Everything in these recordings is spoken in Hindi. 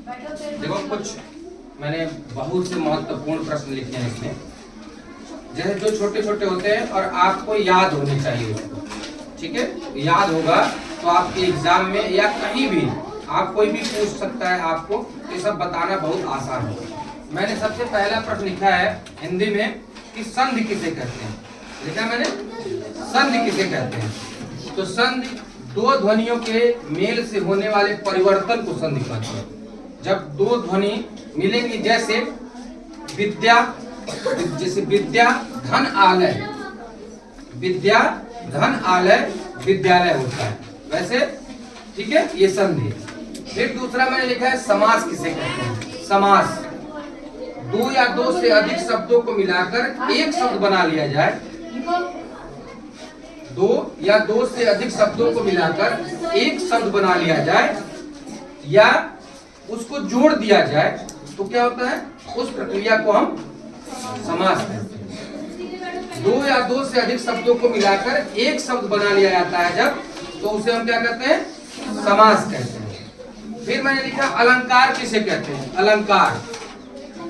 देखो कुछ मैंने बहुत से महत्वपूर्ण प्रश्न लिखे हैं इसमें, जैसे जो छोटे छोटे होते हैं और आपको याद होने चाहिए उसको, ठीक है। याद होगा तो आपके एग्जाम में या कहीं भी आप कोई भी पूछ सकता है आपको, ये सब बताना बहुत आसान है। मैंने सबसे पहला प्रश्न लिखा है हिंदी में कि संधि किसे कहते हैं। लिखा मैंने संधि किसे कहते हैं। तो संधि दो ध्वनियों के मेल से होने वाले परिवर्तन को संधि कहते हैं। जब दो ध्वनि मिलेंगी, जैसे विद्या, जैसे विद्या धन आलय, विद्या धन आलय विद्यालय होता है, वैसे ठीक है, ये संधि। फिर दूसरा मैंने लिखा है समास किसे कहते हैं। समास दो या दो से अधिक शब्दों को मिलाकर एक शब्द बना लिया जाए, दो या दो से अधिक शब्दों को मिलाकर एक शब्द बना लिया जाए या उसको जोड़ दिया जाए तो क्या होता है, उस प्रक्रिया को हम समास कहते हैं। दो या दो से अधिक शब्दों को मिलाकर एक शब्द बना लिया जाता है जब, तो उसे हम क्या कहते हैं, समास कहते हैं। फिर मैंने लिखा अलंकार किसे कहते हैं। अलंकार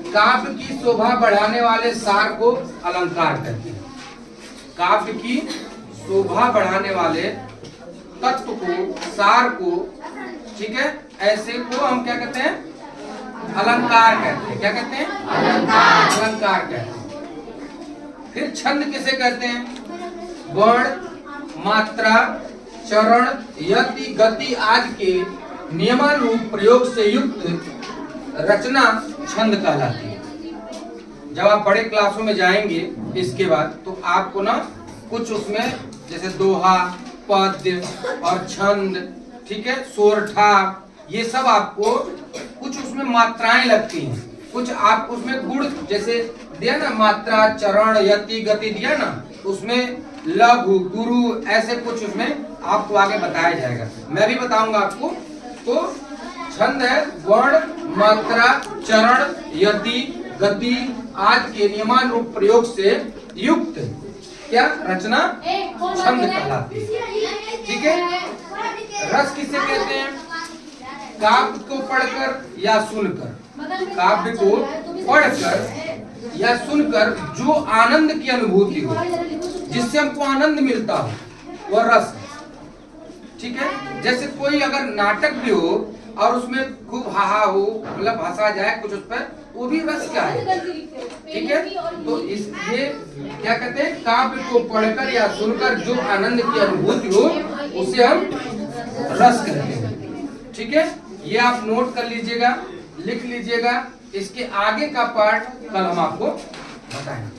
काव्य की शोभा बढ़ाने वाले सार को अलंकार कहते हैं। काव्य की शोभा बढ़ाने वाले तत्व को, सार को, ठीक है, ऐसे को हम क्या कहते हैं, अलंकार कहते हैं। क्या कहते हैं, अलंकार, अलंकार कहते हैं। फिर छंद किसे कहते हैं। वर्ण, मात्रा, चरण, यति, गति आदि के नियमानुरूप प्रयोग से युक्त रचना छंद कहलाती है। जब आप बड़े क्लासों में जाएंगे इसके बाद, तो आपको ना कुछ उसमें जैसे दोहा, पद्य और छंद, ठीक है, सोरठा, ये सब आपको कुछ उसमें मात्राएं लगती हैं, कुछ आपको उसमें गुण जैसे दिया ना, मात्रा, चरण, यति, गति दिया ना, उसमें लघु, गुरु, ऐसे कुछ उसमें आपको आगे बताया जाएगा, मैं भी बताऊंगा आपको। तो छंद है वर्ण, मात्रा, चरण, यति, गति आदि के नियमानुरूप प्रयोग से युक्त क्या रचना छंद कहलाती है, ठीक है। रस किसे कहते हैं। काव्य को पढ़कर या सुनकर, काव्य को पढ़कर या सुनकर जो आनंद की अनुभूति हो, जिससे हमको आनंद मिलता हो, वह रस है, ठीक है। जैसे कोई अगर नाटक भी हो और उसमें खूब हाहा हो, मतलब हंसा जाए कुछ उस पर, वो भी रस क्या है, ठीक है। तो इसलिए क्या कहते हैं, काव्य को पढ़कर या सुनकर जो आनंद की अनुभूति हो उसे हम रस कहते हैं, ठीक है। ये आप नोट कर लीजिएगा, लिख लीजिएगा। इसके आगे का पार्ट कल हम आपको बताएंगे।